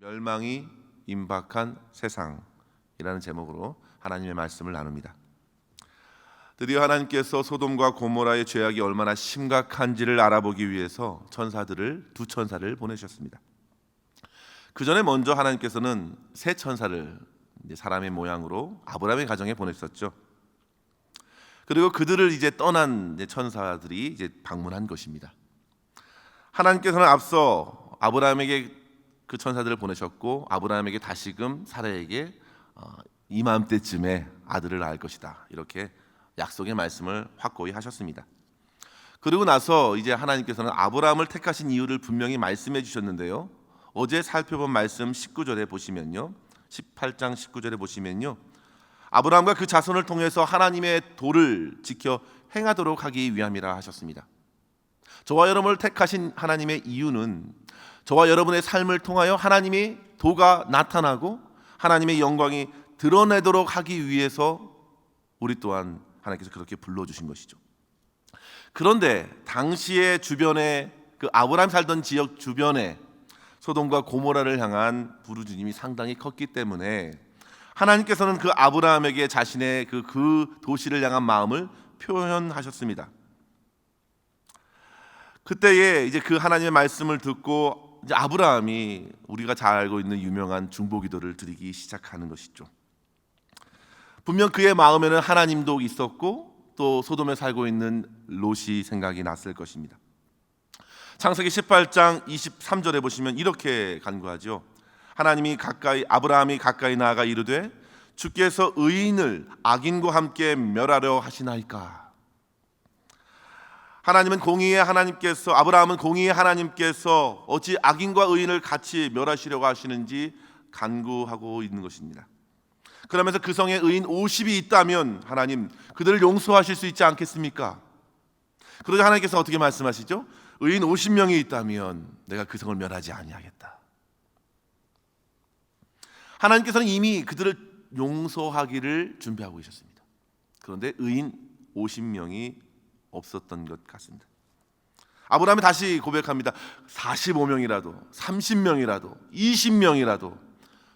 멸망이 임박한 세상이라는 제목으로 하나님의 말씀을 나눕니다. 드디어 하나님께서 소돔과 고모라의 죄악이 얼마나 심각한지를 알아보기 위해서 두 천사를 보내셨습니다. 그 전에 먼저 하나님께서는 세 천사를 사람의 모양으로 아브라함의 가정에 보냈었죠. 그리고 그들을 떠난 천사들이 방문한 것입니다. 하나님께서는 앞서 아브라함에게 그 천사들을 보내셨고, 아브라함에게 다시금 사라에게 이맘때쯤에 아들을 낳을 것이다, 이렇게 약속의 말씀을 확고히 하셨습니다. 그리고 나서 하나님께서는 아브라함을 택하신 이유를 분명히 말씀해 주셨는데요. 어제 살펴본 말씀 19절에 보시면요, 18장 19절에 보시면요, 아브라함과 그 자손을 통해서 하나님의 도를 지켜 행하도록 하기 위함이라 하셨습니다. 저와 여러분을 택하신 하나님의 이유는 저와 여러분의 삶을 통하여 하나님의 도가 나타나고 하나님의 영광이 드러내도록 하기 위해서 우리 또한 하나님께서 그렇게 불러주신 것이죠. 그런데 당시의 주변에, 그 아브라함 살던 지역 주변에 소돔과 고모라를 향한 부르짖음이 상당히 컸기 때문에 하나님께서는 그 아브라함에게 자신의 그 도시를 향한 마음을 표현하셨습니다. 그때에 그 하나님의 말씀을 듣고 아브라함이 우리가 잘 알고 있는 유명한 중보기도를 드리기 시작하는 것이죠. 분명 그의 마음에는 하나님도 있었고 또 소돔에 살고 있는 롯이 생각이 났을 것입니다. 창세기 18장 23절에 보시면 이렇게 간구하죠. 아브라함이 가까이 나아가 이르되 주께서 의인을 악인과 함께 멸하려 하시나이까. 아브라함은 공의의 하나님께서 어찌 악인과 의인을 같이 멸하시려고 하시는지 간구하고 있는 것입니다. 그러면서 그 성에 의인 50이 있다면 하나님 그들을 용서하실 수 있지 않겠습니까? 그러자 하나님께서 어떻게 말씀하시죠? 의인 50명이 있다면 내가 그 성을 멸하지 아니하겠다. 하나님께서는 이미 그들을 용서하기를 준비하고 계셨습니다. 그런데 의인 50명이 없었던 것 같습니다. 아브라함이 다시 고백합니다. 45명이라도 30명이라도 20명이라도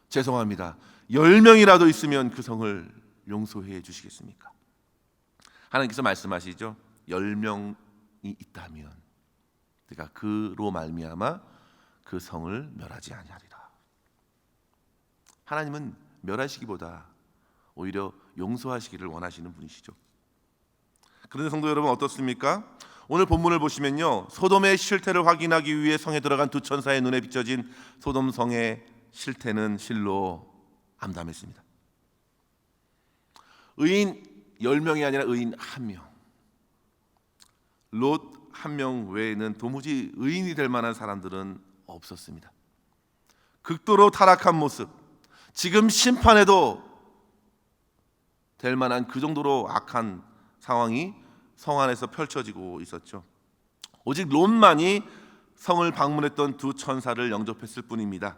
죄송합니다. 10명이라도 있으면 그 성을 용서해 주시겠습니까? 하나님께서 말씀하시죠. 10명이 있다면 내가 그로 말미암아 그 성을 멸하지 아니하리라. 하나님은 멸하시기보다 오히려 용서하시기를 원하시는 분이시죠. 그런데 성도 여러분 어떻습니까? 오늘 본문을 보시면요, 소돔의 실태를 확인하기 위해 성에 들어간 두 천사의 눈에 비춰진 소돔 성의 실태는 실로 암담했습니다. 의인 10명이 아니라 의인 1명, 롯 1명 외에는 도무지 의인이 될 만한 사람들은 없었습니다. 극도로 타락한 모습, 지금 심판해도 될 만한 그 정도로 악한 상황이 성 안에서 펼쳐지고 있었죠. 오직 롯만이 성을 방문했던 두 천사를 영접했을 뿐입니다.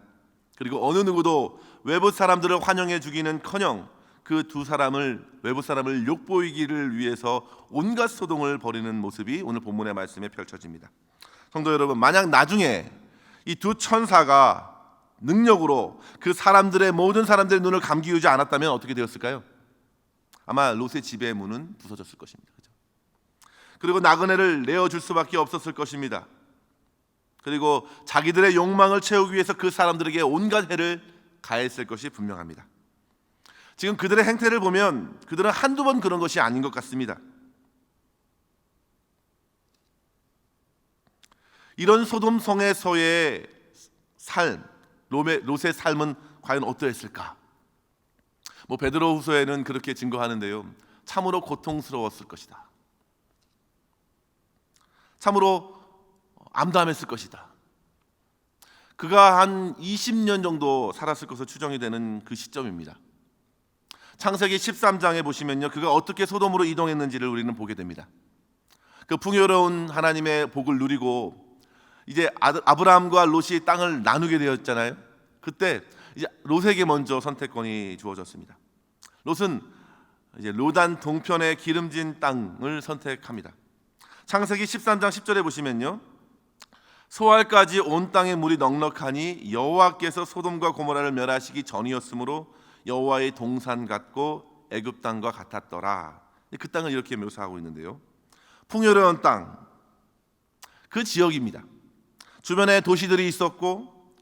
그리고 어느 누구도 외부 사람들을 환영해 주기는커녕 그 외부 사람을 욕보이기를 위해서 온갖 소동을 벌이는 모습이 오늘 본문의 말씀에 펼쳐집니다. 성도 여러분, 만약 나중에 이 두 천사가 능력으로 그 모든 사람들의 눈을 감기우지 않았다면 어떻게 되었을까요? 아마 롯의 집의 문은 부서졌을 것입니다. 그리고 나그네를 내어줄 수밖에 없었을 것입니다. 그리고 자기들의 욕망을 채우기 위해서 그 사람들에게 온갖 해를 가했을 것이 분명합니다. 지금 그들의 행태를 보면 그들은 한두 번 그런 것이 아닌 것 같습니다. 이런 소돔 성에서의 삶, 롯의 삶은 과연 어떠했을까? 베드로후서에는 그렇게 증거하는데요, 참으로 고통스러웠을 것이다. 참으로 암담했을 것이다. 그가 한 20년 정도 살았을 것으로 추정이 되는 그 시점입니다. 창세기 13장에 보시면요, 그가 어떻게 소돔으로 이동했는지를 우리는 보게 됩니다. 그 풍요로운 하나님의 복을 누리고 아브라함과 롯이 땅을 나누게 되었잖아요. 그때 롯에게 먼저 선택권이 주어졌습니다. 롯은 요단 동편의 기름진 땅을 선택합니다. 창세기 13장 10절에 보시면요, 소알까지 온 땅에 물이 넉넉하니 여호와께서 소돔과 고모라를 멸하시기 전이었으므로 여호와의 동산 같고 애굽 땅과 같았더라. 그 땅을 이렇게 묘사하고 있는데요. 풍요로운 땅, 그 지역입니다. 주변에 도시들이 있었고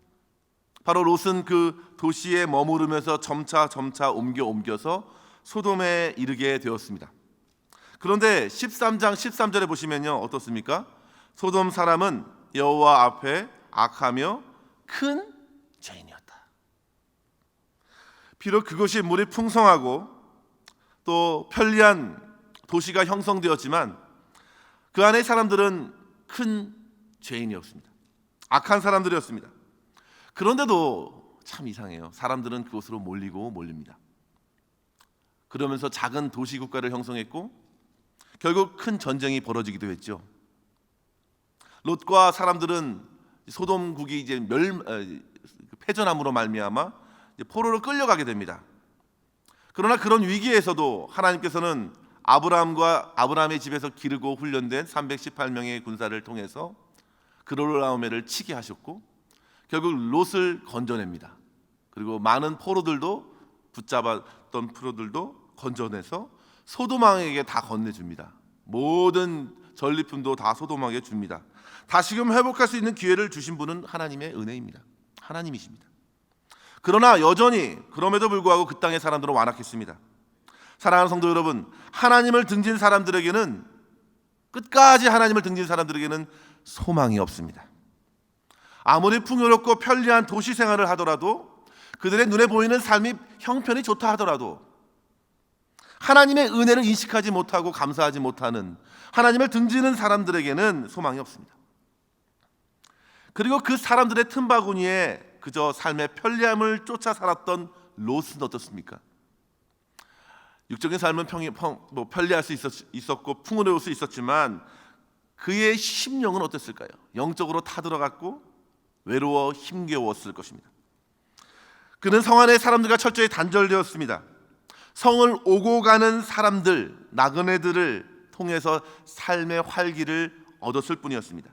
바로 롯은 그 도시에 머무르면서 점차 옮겨서 소돔에 이르게 되었습니다. 그런데 13장 13절에 보시면요, 어떻습니까? 소돔 사람은 여호와 앞에 악하며 큰 죄인이었다. 비록 그것이 물이 풍성하고 또 편리한 도시가 형성되었지만 그 안의 사람들은 큰 죄인이었습니다. 악한 사람들이었습니다. 그런데도 참 이상해요. 사람들은 그곳으로 몰립니다. 그러면서 작은 도시 국가를 형성했고 결국 큰 전쟁이 벌어지기도 했죠. 롯과 사람들은 소돔국이 이제 패전함으로 말미암아 포로로 끌려가게 됩니다. 그러나 그런 위기에서도 하나님께서는 아브라함의 집에서 기르고 훈련된 318명의 군사를 통해서 그돌라오메를 치게 하셨고 결국 롯을 건져냅니다. 그리고 많은 붙잡았던 포로들도 건져내서 소돔 왕에게 다 건네줍니다. 모든 전리품도 다 소돔 왕에게 줍니다. 다시금 회복할 수 있는 기회를 주신 분은 하나님의 은혜입니다. 하나님이십니다. 그러나 여전히 그럼에도 불구하고 그 땅의 사람들은 완악했습니다. 사랑하는 성도 여러분, 하나님을 등진 사람들에게는 끝까지 하나님을 등진 사람들에게는 소망이 없습니다. 아무리 풍요롭고 편리한 도시 생활을 하더라도 그들의 눈에 보이는 삶이 형편이 좋다 하더라도 하나님의 은혜를 인식하지 못하고 감사하지 못하는 하나님을 등지는 사람들에게는 소망이 없습니다. 그리고 그 사람들의 틈바구니에 그저 삶의 편리함을 쫓아 살았던 롯은 어떻습니까? 육적인 삶은 편리할 수 있었고 풍요로울 수 있었지만 그의 심령은 어땠을까요? 영적으로 타들어갔고 외로워 힘겨웠을 것입니다. 그는 성 안의 사람들과 철저히 단절되었습니다. 성을 오고 가는 사람들, 나그네들을 통해서 삶의 활기를 얻었을 뿐이었습니다.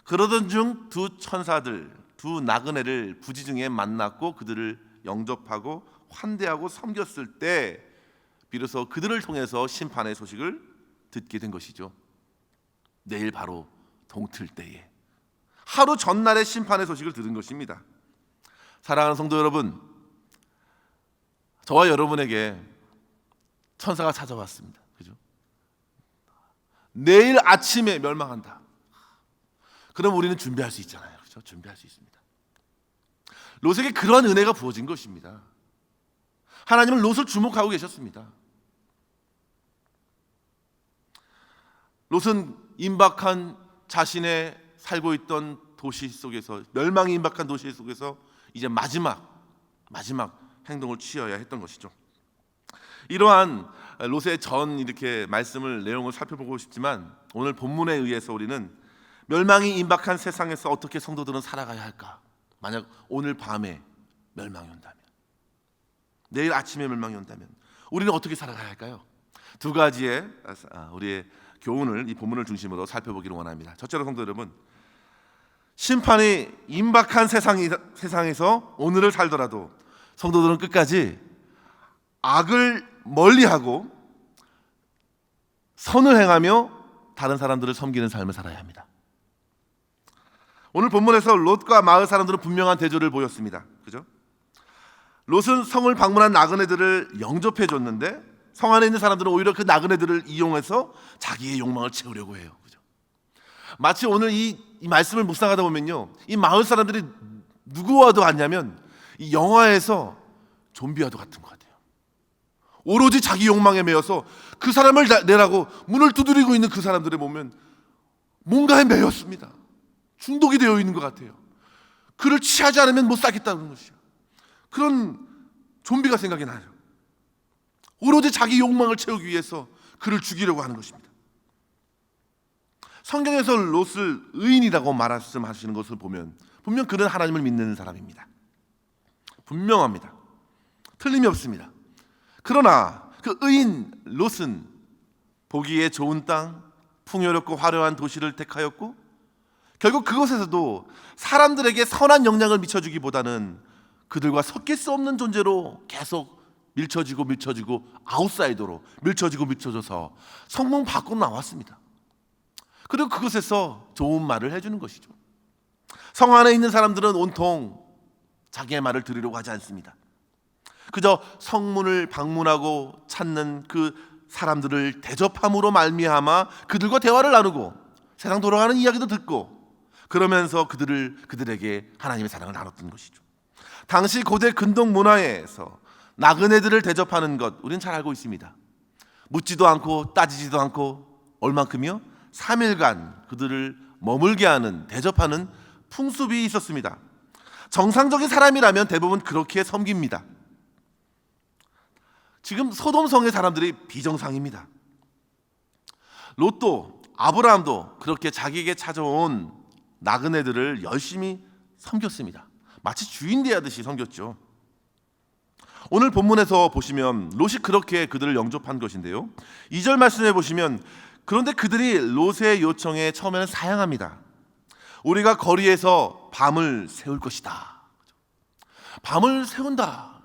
그러던 중 두 천사들, 두 나그네를 부지중에 만났고 그들을 영접하고 환대하고 섬겼을 때 비로소 그들을 통해서 심판의 소식을 듣게 된 것이죠. 내일 바로 동틀 때에 하루 전날의 심판의 소식을 들은 것입니다. 사랑하는 성도 여러분, 저와 여러분에게 천사가 찾아왔습니다. 그죠? 내일 아침에 멸망한다. 그럼 우리는 준비할 수 있잖아요. 그렇죠? 준비할 수 있습니다. 롯에게 그런 은혜가 부어진 것입니다. 하나님은 롯을 주목하고 계셨습니다. 롯은 임박한 자신의 살고 있던 도시 속에서, 멸망이 임박한 도시 속에서 이제 마지막 행동을 취해야 했던 것이죠. 이러한 롯의 전 이렇게 내용을 살펴보고 싶지만 오늘 본문에 의해서 우리는 멸망이 임박한 세상에서 어떻게 성도들은 살아가야 할까? 만약 오늘 밤에 멸망이 온다면, 내일 아침에 멸망이 온다면 우리는 어떻게 살아가야 할까요? 두 가지의 우리의 교훈을 이 본문을 중심으로 살펴보기를 원합니다. 첫째로 성도 여러분, 심판이 임박한 세상에서 오늘을 살더라도 성도들은 끝까지 악을 멀리하고 선을 행하며 다른 사람들을 섬기는 삶을 살아야 합니다. 오늘 본문에서 롯과 마을 사람들은 분명한 대조를 보였습니다. 그죠? 롯은 성을 방문한 나그네들을 영접해 줬는데 성 안에 있는 사람들은 오히려 그 나그네들을 이용해서 자기의 욕망을 채우려고 해요. 그죠? 마치 오늘 이 말씀을 묵상하다 보면요, 이 마을 사람들이 누구와도 같냐면 이 영화에서 좀비와도 같은 것 같아요. 오로지 자기 욕망에 매여서 그 사람을 내라고 문을 두드리고 있는 그 사람들을 보면 뭔가에 매였습니다. 중독이 되어 있는 것 같아요. 그를 취하지 않으면 못 살겠다는 것이요. 그런 좀비가 생각이 나요. 오로지 자기 욕망을 채우기 위해서 그를 죽이려고 하는 것입니다. 성경에서 롯을 의인이라고 말씀하시는 것을 보면 분명 그는 하나님을 믿는 사람입니다. 분명합니다. 틀림이 없습니다. 그러나 그 의인 롯은 보기에 좋은 땅, 풍요롭고 화려한 도시를 택하였고 결국 그곳에서도 사람들에게 선한 영향을 미쳐주기보다는 그들과 섞일 수 없는 존재로 계속 밀쳐지고 아웃사이더로 밀쳐져서 성문 밖으로 나왔습니다. 그리고 그곳에서 좋은 말을 해주는 것이죠. 성 안에 있는 사람들은 온통 자기의 말을 들으려고 하지 않습니다. 그저 성문을 방문하고 찾는 그 사람들을 대접함으로 말미암아 그들과 대화를 나누고 세상 돌아가는 이야기도 듣고 그러면서 그들에게 하나님의 사랑을 나눴던 것이죠. 당시 고대 근동 문화에서 나그네들을 대접하는 것 우리는 잘 알고 있습니다. 묻지도 않고 따지지도 않고 얼만큼이요? 3일간 그들을 머물게 하는 대접하는 풍습이 있었습니다. 정상적인 사람이라면 대부분 그렇게 섬깁니다. 지금 소돔성의 사람들이 비정상입니다. 롯도, 아브라함도 그렇게 자기에게 찾아온 나그네들을 열심히 섬겼습니다. 마치 주인 대하듯이 섬겼죠. 오늘 본문에서 보시면 롯이 그렇게 그들을 영접한 것인데요. 2절 말씀해 보시면 그런데 그들이 롯의 요청에 처음에는 사양합니다. 우리가 거리에서 밤을 세울 것이다. 밤을 세운다.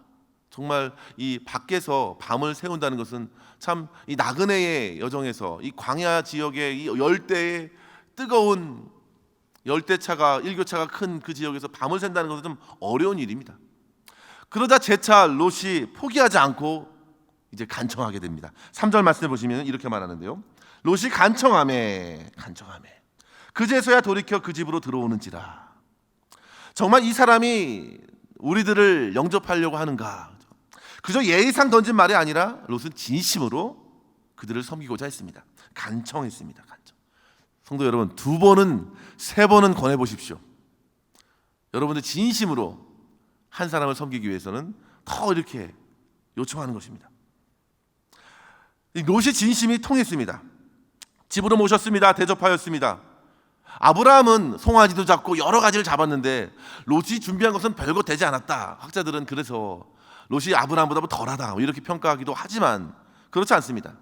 정말 이 밖에서 밤을 세운다는 것은 참 이 나그네의 여정에서 이 광야 지역의 이 열대의 뜨거운 열대차가 일교차가 큰 그 지역에서 밤을 샌다는 것은 좀 어려운 일입니다. 그러자 재차 롯이 포기하지 않고 이제 간청하게 됩니다. 3절 말씀해 보시면 이렇게 말하는데요. 롯이 간청하매 그제서야 돌이켜 그 집으로 들어오는지라. 정말 이 사람이 우리들을 영접하려고 하는가? 그저 예의상 던진 말이 아니라 롯은 진심으로 그들을 섬기고자 했습니다. 간청했습니다. 간청. 성도 여러분, 2번은 3번은 권해 보십시오. 여러분들 진심으로 한 사람을 섬기기 위해서는 더 이렇게 요청하는 것입니다. 롯의 진심이 통했습니다. 집으로 모셨습니다. 대접하였습니다. 아브라함은 송아지도 잡고 여러 가지를 잡았는데 롯이 준비한 것은 별거 되지 않았다. 학자들은 그래서 롯이 아브라함보다 덜하다 이렇게 평가하기도 하지만 그렇지 않습니다.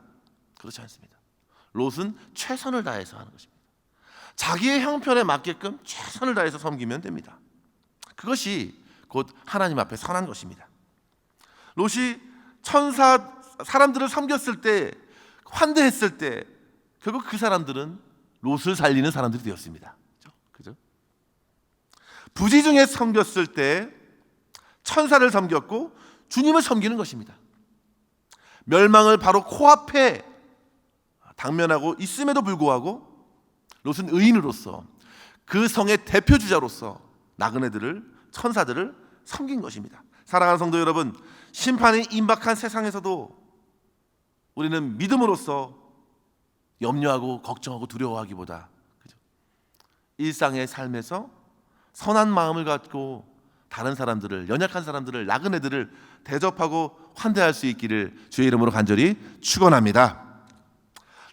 롯은 최선을 다해서 하는 것입니다. 자기의 형편에 맞게끔 최선을 다해서 섬기면 됩니다. 그것이 곧 하나님 앞에 선한 것입니다. 롯이 사람들을 섬겼을 때, 환대했을 때 결국 그 사람들은 롯을 살리는 사람들이 되었습니다. 그죠? 부지 중에 섬겼을 때 천사를 섬겼고 주님을 섬기는 것입니다. 멸망을 바로 코앞에 당면하고 있음에도 불구하고 롯은 의인으로서 그 성의 대표주자로서 나그네들을 천사들을 섬긴 것입니다. 사랑하는 성도 여러분, 심판이 임박한 세상에서도 우리는 믿음으로써 염려하고 걱정하고 두려워하기보다 일상의 삶에서 선한 마음을 갖고 다른 사람들을, 연약한 사람들을, 나그네들을 대접하고 환대할 수 있기를 주의 이름으로 간절히 축원합니다.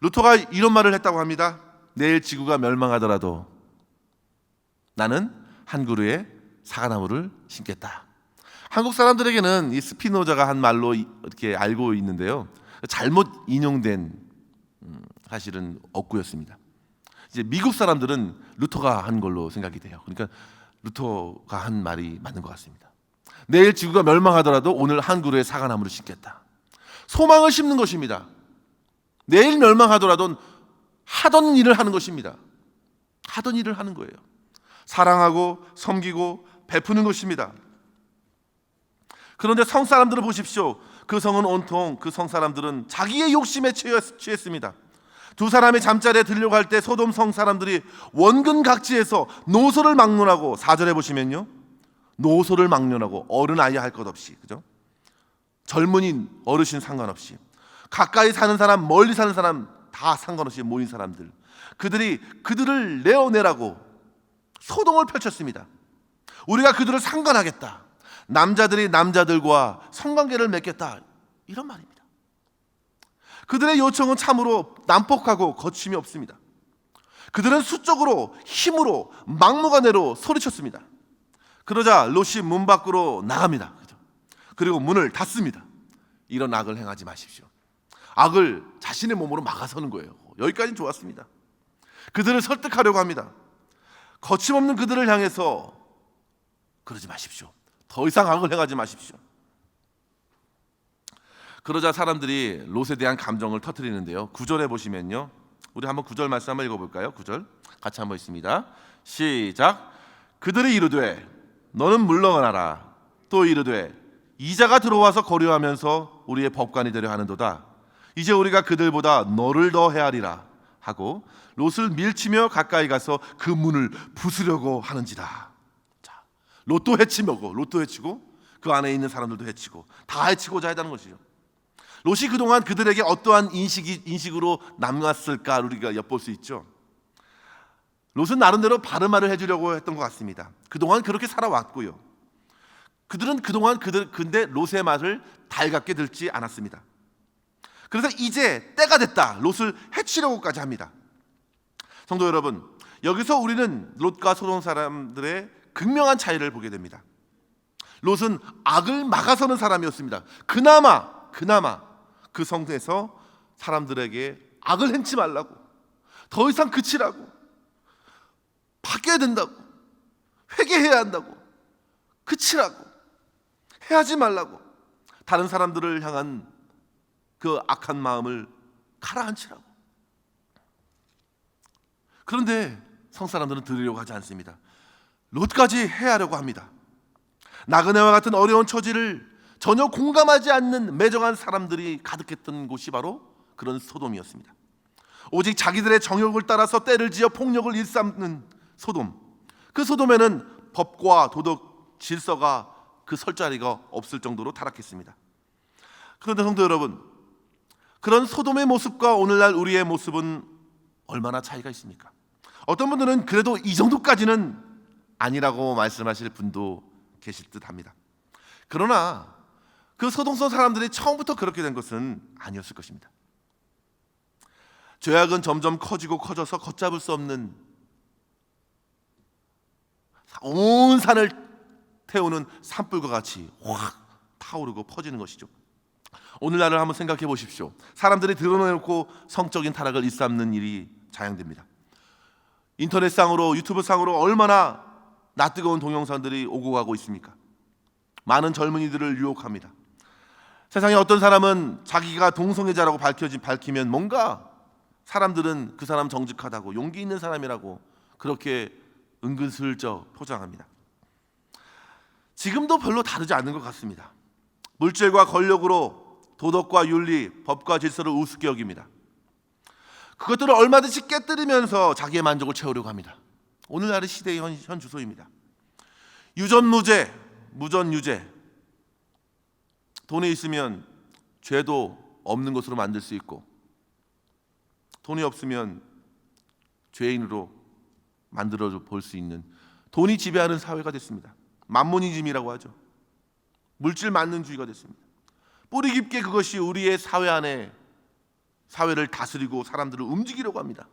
루터가 이런 말을 했다고 합니다. 내일 지구가 멸망하더라도 나는 한 그루의 사과나무를 심겠다. 한국 사람들에게는 이 스피노자가 한 말로 이렇게 알고 있는데요. 잘못 인용된 사실은 억구였습니다. 이제 미국 사람들은 루터가 한 걸로 생각이 돼요. 그러니까 루터가 한 말이 맞는 것 같습니다. 내일 지구가 멸망하더라도 오늘 한 그루의 사과나무를 심겠다. 소망을 심는 것입니다. 내일 멸망하더라도 하던 일을 하는 것입니다. 하던 일을 하는 거예요. 사랑하고 섬기고 베푸는 것입니다. 그런데 성 사람들을 보십시오. 그 성은 온통 그 성 사람들은 자기의 욕심에 취했습니다. 두 사람이 잠자리에 들려고 할 때 소돔 성 사람들이 원근각지에서 노소를 막론하고 4절에 보시면요. 노소를 막론하고 어른 아이 할 것 없이, 그죠? 젊은이 어르신 상관없이 가까이 사는 사람 멀리 사는 사람 다 상관없이 모인 사람들, 그들을 내어내라고 소동을 펼쳤습니다. 우리가 그들을 상관하겠다. 남자들이 남자들과 성관계를 맺겠다. 이런 말입니다. 그들의 요청은 참으로 난폭하고 거침이 없습니다. 그들은 수적으로 힘으로 막무가내로 소리쳤습니다. 그러자 롯이 문 밖으로 나갑니다. 그리고 문을 닫습니다. 이런 악을 행하지 마십시오. 악을 자신의 몸으로 막아서는 거예요. 여기까지는 좋았습니다. 그들을 설득하려고 합니다. 거침없는 그들을 향해서 그러지 마십시오. 더 이상 악을 행하지 마십시오. 그러자 사람들이 롯에 대한 감정을 터뜨리는데요. 9절에 보시면요, 우리 한번 9절 말씀 한번 읽어볼까요? 9절 같이 한번 있습니다. 시작. 그들이 이르되 너는 물러가라. 또 이르되 이자가 들어와서 거류하면서 우리의 법관이 되려 하는도다. 이제 우리가 그들보다 너를 더 헤아리라 하고 롯을 밀치며 가까이 가서 그 문을 부수려고 하는지라. 자, 롯도 해치고 그 안에 있는 사람들도 해치고 다 해치고자 했다는 것이죠. 롯이 그동안 그들에게 어떠한 인식으로 남았을까 우리가 엿볼 수 있죠. 롯은 나름대로 바른 말을 해주려고 했던 것 같습니다. 그동안 그렇게 살아왔고요. 그들은 그동안 근데 롯의 말을 달갑게 듣지 않았습니다. 그래서 이제 때가 됐다. 롯을 해치려고까지 합니다. 성도 여러분, 여기서 우리는 롯과 소돔 사람들의 극명한 차이를 보게 됩니다. 롯은 악을 막아서는 사람이었습니다. 그나마 그 성에서 사람들에게 악을 행치 말라고, 더 이상 그치라고, 바뀌어야 된다고, 회개해야 한다고, 그치라고, 해하지 말라고, 다른 사람들을 향한 그 악한 마음을 가라앉히라고. 그런데 성사람들은 들으려고 하지 않습니다. 롯까지 해하려고 합니다. 나그네와 같은 어려운 처지를 전혀 공감하지 않는 매정한 사람들이 가득했던 곳이 바로 그런 소돔이었습니다. 오직 자기들의 정욕을 따라서 때를 지어 폭력을 일삼는 소돔. 그 소돔에는 법과 도덕 질서가 그 설 자리가 없을 정도로 타락했습니다. 그런데 성도 여러분, 그런 소돔의 모습과 오늘날 우리의 모습은 얼마나 차이가 있습니까? 어떤 분들은 그래도 이 정도까지는 아니라고 말씀하실 분도 계실 듯합니다. 그러나 그 소돔성 사람들이 처음부터 그렇게 된 것은 아니었을 것입니다. 죄악은 점점 커져서 걷잡을 수 없는 온 산을 태우는 산불과 같이 확 타오르고 퍼지는 것이죠. 오늘날을 한번 생각해 보십시오. 사람들이 드러내놓고 성적인 타락을 일삼는 일이 자행됩니다. 인터넷상으로, 유튜브상으로 얼마나 낯뜨거운 동영상들이 오고 가고 있습니까? 많은 젊은이들을 유혹합니다. 세상에 어떤 사람은 자기가 동성애자라고 밝히면 뭔가 사람들은 그 사람 정직하다고, 용기 있는 사람이라고 그렇게 은근슬쩍 포장합니다. 지금도 별로 다르지 않은 것 같습니다. 물질과 권력으로 도덕과 윤리, 법과 질서를 우습게 여깁니다. 그것들을 얼마든지 깨뜨리면서 자기의 만족을 채우려고 합니다. 오늘날의 시대의 현 주소입니다. 유전무죄, 무전유죄. 돈이 있으면 죄도 없는 것으로 만들 수 있고, 돈이 없으면 죄인으로 만들어 볼 수 있는, 돈이 지배하는 사회가 됐습니다. 만모니즘이라고 하죠. 물질 만능주의가 됐습니다. 뿌리 깊게 그것이 우리의 사회 안에 사회를 다스리고 사람들을 움직이려고 합니다.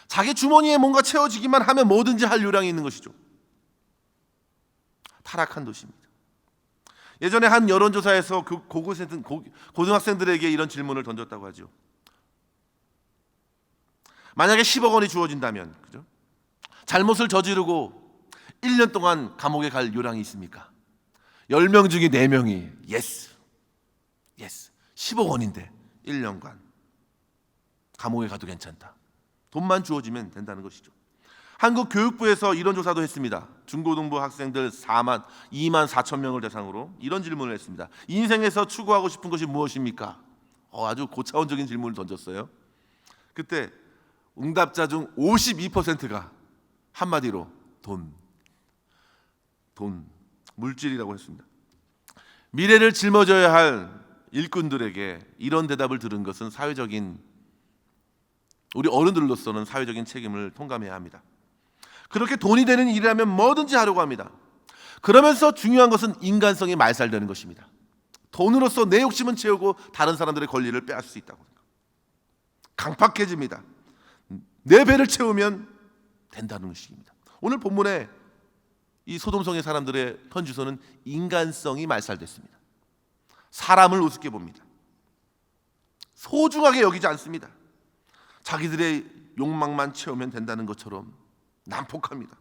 자기 주머니에 뭔가 채워지기만 하면 뭐든지 할 요량이 있는 것이죠. 타락한 도시입니다. 예전에 한 여론조사에서 그 고등학생들에게 이런 질문을 던졌다고 하죠. 만약에 10억 원이 주어진다면, 그죠? 잘못을 저지르고 1년 동안 감옥에 갈 요량이 있습니까? 10명 중에 4명이 예스. 10억 원인데 1년간 감옥에 가도 괜찮다. 돈만 주어지면 된다는 것이죠. 한국 교육부에서 이런 조사도 했습니다. 중고등부 학생들 2만 4천 명을 대상으로 이런 질문을 했습니다. 인생에서 추구하고 싶은 것이 무엇입니까? 아주 고차원적인 질문을 던졌어요. 그때 응답자 중 52%가 한마디로 돈, 물질이라고 했습니다. 미래를 짊어져야 할 일꾼들에게 이런 대답을 들은 것은 우리 어른들로서는 사회적인 책임을 통감해야 합니다. 그렇게 돈이 되는 일이라면 뭐든지 하려고 합니다. 그러면서 중요한 것은 인간성이 말살되는 것입니다. 돈으로서 내 욕심은 채우고 다른 사람들의 권리를 빼앗을 수 있다고. 강팍해집니다. 내 배를 채우면 된다는 것입니다. 오늘 본문에 이 소돔성의 사람들의 현 주소는 인간성이 말살됐습니다. 사람을 우습게 봅니다. 소중하게 여기지 않습니다. 자기들의 욕망만 채우면 된다는 것처럼 난폭합니다.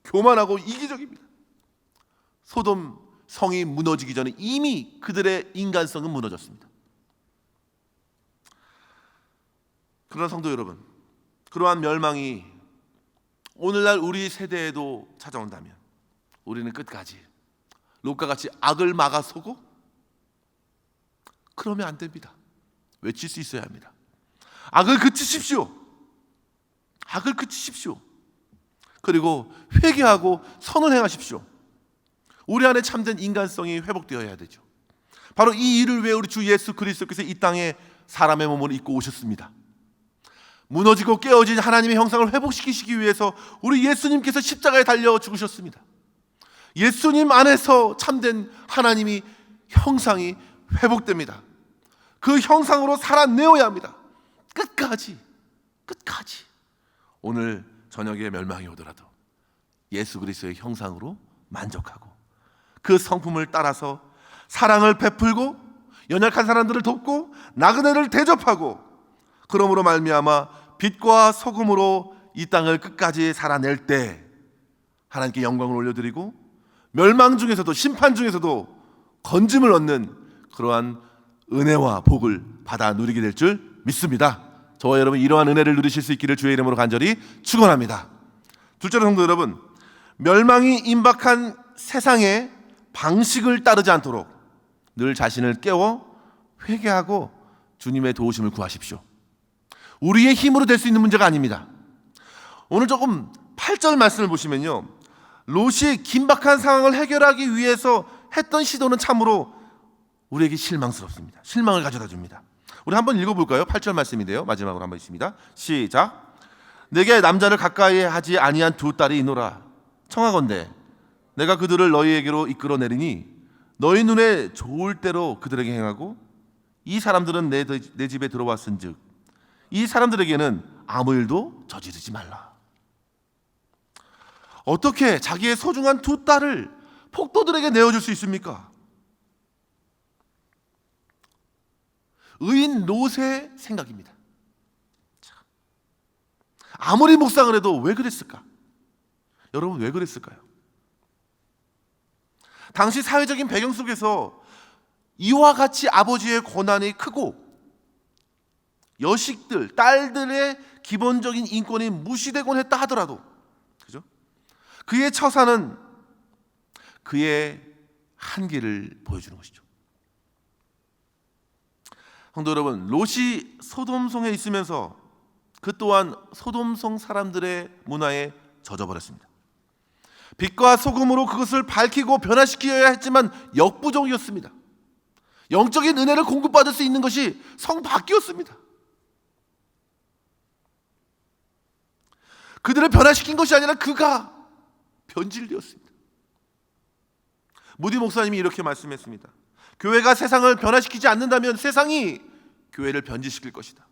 교만하고 이기적입니다. 소돔 성이 무너지기 전에 이미 그들의 인간성은 무너졌습니다. 그러나 성도 여러분, 그러한 멸망이 오늘날 우리 세대에도 찾아온다면 우리는 끝까지 롯과 같이 악을 막아서고 그러면 안 됩니다. 외칠 수 있어야 합니다. 악을 그치십시오. 악을 그치십시오. 그리고 회개하고 선을 행하십시오. 우리 안에 참된 인간성이 회복되어야 되죠. 바로 이 일을 위해 우리 주 예수 그리스도께서 이 땅에 사람의 몸을 입고 오셨습니다. 무너지고 깨어진 하나님의 형상을 회복시키시기 위해서 우리 예수님께서 십자가에 달려 죽으셨습니다. 예수님 안에서 참된 하나님이 형상이 회복됩니다. 그 형상으로 살아내어야 합니다. 끝까지 오늘 저녁에 멸망이 오더라도 예수 그리스도의 형상으로 만족하고 그 성품을 따라서 사랑을 베풀고 연약한 사람들을 돕고 나그네를 대접하고 그러므로 말미암아 빛과 소금으로 이 땅을 끝까지 살아낼 때 하나님께 영광을 올려드리고 멸망 중에서도 심판 중에서도 건짐을 얻는 그러한 은혜와 복을 받아 누리게 될 줄 믿습니다. 저와 여러분 이러한 은혜를 누리실 수 있기를 주의 이름으로 간절히 축원합니다. 둘째로 성도 여러분, 멸망이 임박한 세상의 방식을 따르지 않도록 늘 자신을 깨워 회개하고 주님의 도우심을 구하십시오. 우리의 힘으로 될 수 있는 문제가 아닙니다. 오늘 조금 8절 말씀을 보시면요, 롯이 긴박한 상황을 해결하기 위해서 했던 시도는 참으로 우리에게 실망스럽습니다. 실망을 가져다 줍니다. 우리 한번 읽어볼까요? 8절 말씀인데요, 마지막으로 한번 있습니다. 시작. 내게 남자를 가까이 하지 아니한 두 딸이 있노라. 청하건대 내가 그들을 너희에게로 이끌어내리니 너희 눈에 좋을 대로 그들에게 행하고 이 사람들은 내 집에 들어왔은즉 이 사람들에게는 아무 일도 저지르지 말라. 어떻게 자기의 소중한 두 딸을 폭도들에게 내어줄 수 있습니까? 의인 롯의 생각입니다. 아무리 묵상을 해도 왜 그랬을까? 여러분 왜 그랬을까요? 당시 사회적인 배경 속에서 이와 같이 아버지의 권한이 크고 여식들, 딸들의 기본적인 인권이 무시되곤 했다 하더라도, 그죠? 그의 처사는 그의 한계를 보여주는 것이죠. 성도 여러분, 롯이 소돔성에 있으면서 그 또한 소돔성 사람들의 문화에 젖어버렸습니다. 빛과 소금으로 그것을 밝히고 변화시켜야 했지만 역부족이었습니다. 영적인 은혜를 공급받을 수 있는 것이 성 밖이었습니다. 그들을 변화시킨 것이 아니라 그가 변질되었습니다. 무디 목사님이 이렇게 말씀했습니다. 교회가 세상을 변화시키지 않는다면 세상이 교회를 변질시킬 것이다.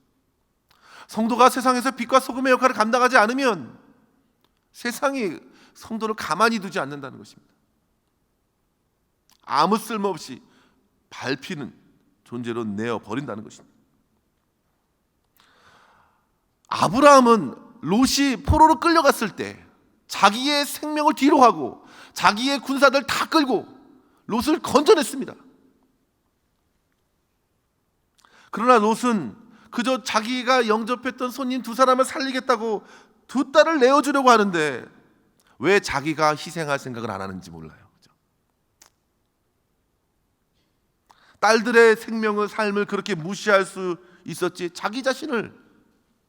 성도가 세상에서 빛과 소금의 역할을 감당하지 않으면 세상이 성도를 가만히 두지 않는다는 것입니다. 아무 쓸모없이 밟히는 존재로 내어버린다는 것입니다. 아브라함은 롯이 포로로 끌려갔을 때 자기의 생명을 뒤로하고 자기의 군사들 다 끌고 롯을 건져냈습니다. 그러나 롯은 그저 자기가 영접했던 손님 두 사람을 살리겠다고 두 딸을 내어주려고 하는데 왜 자기가 희생할 생각을 안 하는지 몰라요. 딸들의 생명을, 삶을 그렇게 무시할 수 있었지 자기 자신을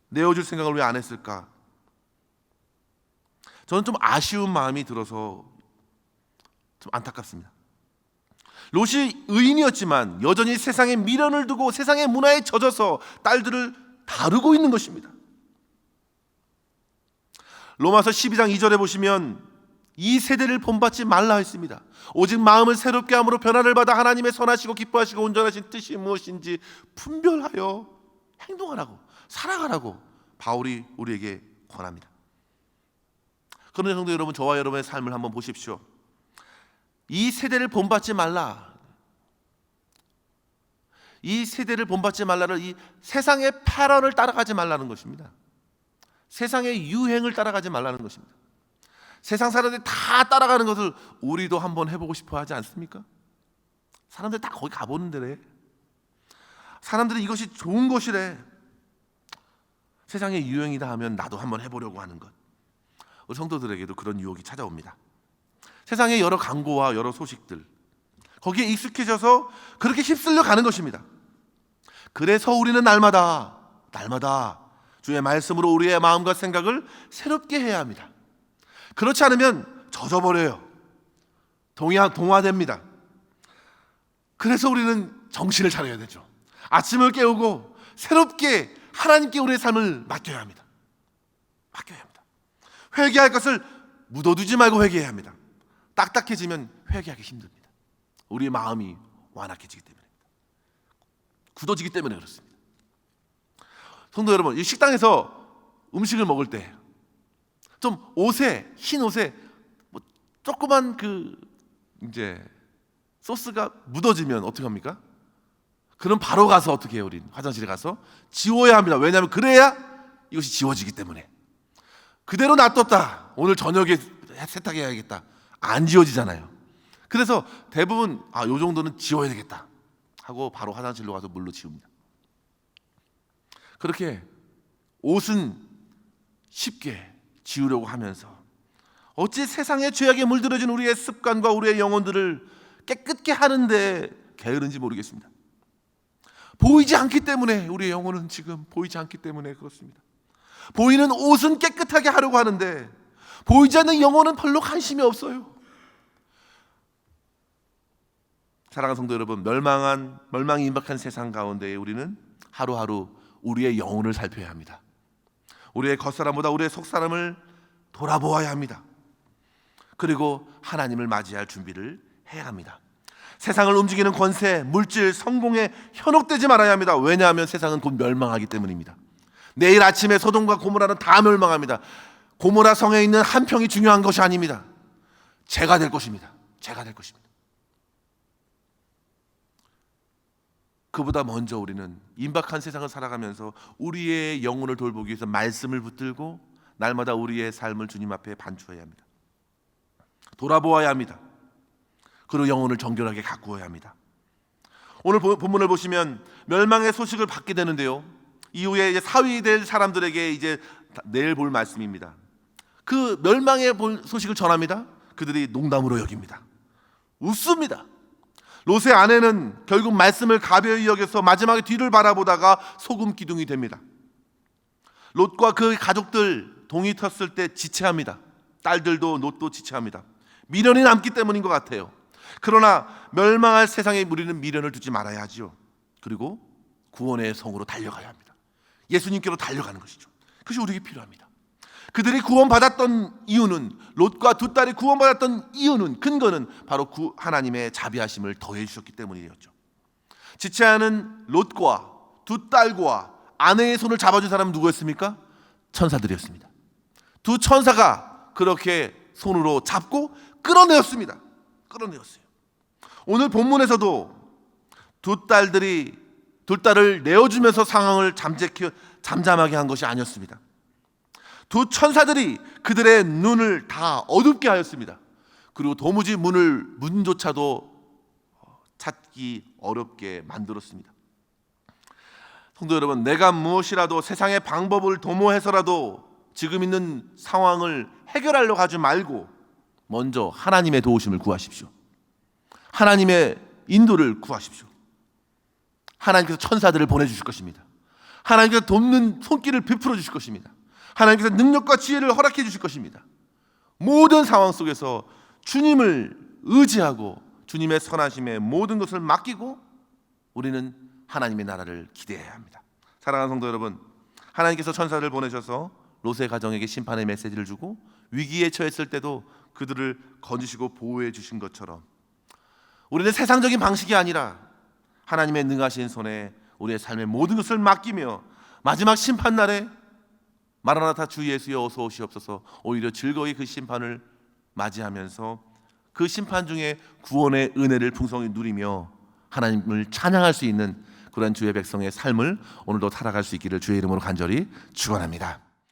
내어줄 생각을 왜 안 했을까? 저는 좀 아쉬운 마음이 들어서 좀 안타깝습니다. 롯이 의인이었지만 여전히 세상에 미련을 두고 세상의 문화에 젖어서 딸들을 다루고 있는 것입니다. 로마서 12장 2절에 보시면 이 세대를 본받지 말라 했습니다. 오직 마음을 새롭게 함으로 변화를 받아 하나님의 선하시고 기뻐하시고 온전하신 뜻이 무엇인지 분별하여 행동하라고, 살아가라고 바울이 우리에게 권합니다. 그런데 성도 여러분, 저와 여러분의 삶을 한번 보십시오. 이 세대를 본받지 말라, 이 세대를 본받지 말라를 이 세상의 패런을 따라가지 말라는 것입니다. 세상의 유행을 따라가지 말라는 것입니다. 세상 사람들이 다 따라가는 것을 우리도 한번 해보고 싶어 하지 않습니까? 사람들 다 거기 가보는 데래. 사람들이 이것이 좋은 것이래. 세상의 유행이다 하면 나도 한번 해보려고 하는 것. 우리 성도들에게도 그런 유혹이 찾아옵니다. 세상의 여러 광고와 여러 소식들, 거기에 익숙해져서 그렇게 휩쓸려 가는 것입니다. 그래서 우리는 날마다 주의 말씀으로 우리의 마음과 생각을 새롭게 해야 합니다. 그렇지 않으면 젖어버려요. 동화됩니다. 그래서 우리는 정신을 차려야 되죠. 아침을 깨우고 새롭게 하나님께 우리의 삶을 맡겨야 합니다. 회개할 것을 묻어두지 말고 회개해야 합니다. 딱딱해지면 회개하기 힘듭니다. 우리의 마음이 완악해지기 때문입니다. 굳어지기 때문에 그렇습니다. 성도 여러분, 이 식당에서 음식을 먹을 때 좀 흰 옷에 조그만 소스가 묻어지면 어떻게 합니까? 그럼 바로 가서 어떻게 해요? 우린 화장실에 가서 지워야 합니다. 왜냐하면 그래야 이것이 지워지기 때문에. 그대로 놔뒀다, 오늘 저녁에 세탁해야겠다, 안 지워지잖아요. 그래서 대부분 요 정도는 지워야 되겠다 하고 바로 화장실로 가서 물로 지웁니다. 그렇게 옷은 쉽게 지우려고 하면서 어찌 세상의 죄악에 물들어진 우리의 습관과 우리의 영혼들을 깨끗게 하는데 게으른지 모르겠습니다. 보이지 않기 때문에, 우리의 영혼은 지금 보이지 않기 때문에 그렇습니다. 보이는 옷은 깨끗하게 하려고 하는데 보이지 않는 영혼은 별로 관심이 없어요. 사랑하는 성도 여러분, 멸망이 임박한 세상 가운데 우리는 하루하루 우리의 영혼을 살펴야 합니다. 우리의 겉사람보다 우리의 속사람을 돌아보아야 합니다. 그리고 하나님을 맞이할 준비를 해야 합니다. 세상을 움직이는 권세, 물질, 성공에 현혹되지 말아야 합니다. 왜냐하면 세상은 곧 멸망하기 때문입니다. 내일 아침에 소돔과 고모라는 다 멸망합니다. 고모라 성에 있는 한 평이 중요한 것이 아닙니다. 제가 될 것입니다. 그보다 먼저 우리는 임박한 세상을 살아가면서 우리의 영혼을 돌보기 위해서 말씀을 붙들고 날마다 우리의 삶을 주님 앞에 반추해야 합니다. 돌아보아야 합니다. 그리고 영혼을 정결하게 가꾸어야 합니다. 오늘 본문을 보시면 멸망의 소식을 받게 되는데요, 이후에 이제 사위 될 사람들에게 이제 내일 볼 말씀입니다. 그 멸망의 소식을 전합니다. 그들이 농담으로 여깁니다. 웃습니다. 롯의 아내는 결국 말씀을 가벼이 여겨서 마지막에 뒤를 바라보다가 소금 기둥이 됩니다. 롯과 그 가족들 동이 텄을 때 지체합니다. 딸들도 롯도 지체합니다. 미련이 남기 때문인 것 같아요. 그러나 멸망할 세상에 우리는 미련을 두지 말아야 하지요. 그리고 구원의 성으로 달려가야 합니다. 예수님께로 달려가는 것이죠. 그것이 우리에게 필요합니다. 그들이 구원받았던 이유는, 롯과 두 딸이 구원받았던 이유는, 근거는 바로 하나님의 자비하심을 더해 주셨기 때문이었죠. 지체하는 롯과 두 딸과 아내의 손을 잡아준 사람은 누구였습니까? 천사들이었습니다. 두 천사가 그렇게 손으로 잡고 끌어내었습니다. 오늘 본문에서도 두 딸을 내어주면서 상황을 잠잠하게 한 것이 아니었습니다. 두 천사들이 그들의 눈을 다 어둡게 하였습니다. 그리고 도무지 문조차도 찾기 어렵게 만들었습니다. 성도 여러분, 내가 무엇이라도 세상의 방법을 도모해서라도 지금 있는 상황을 해결하려고 하지 말고 먼저 하나님의 도우심을 구하십시오. 하나님의 인도를 구하십시오. 하나님께서 천사들을 보내주실 것입니다. 하나님께서 돕는 손길을 베풀어 주실 것입니다. 하나님께서 능력과 지혜를 허락해 주실 것입니다. 모든 상황 속에서 주님을 의지하고 주님의 선하심에 모든 것을 맡기고 우리는 하나님의 나라를 기대해야 합니다. 사랑하는 성도 여러분, 하나님께서 천사를 보내셔서 롯의 가정에게 심판의 메시지를 주고 위기에 처했을 때도 그들을 건지시고 보호해 주신 것처럼 우리는 세상적인 방식이 아니라 하나님의 능하신 손에 우리의 삶의 모든 것을 맡기며 마지막 심판날에 마라나타 주 예수여 어서 오시옵소서, 오히려 즐거이 그 심판을 맞이하면서 그 심판 중에 구원의 은혜를 풍성히 누리며 하나님을 찬양할 수 있는 그런 주의 백성의 삶을 오늘도 살아갈 수 있기를 주의 이름으로 간절히 축원합니다.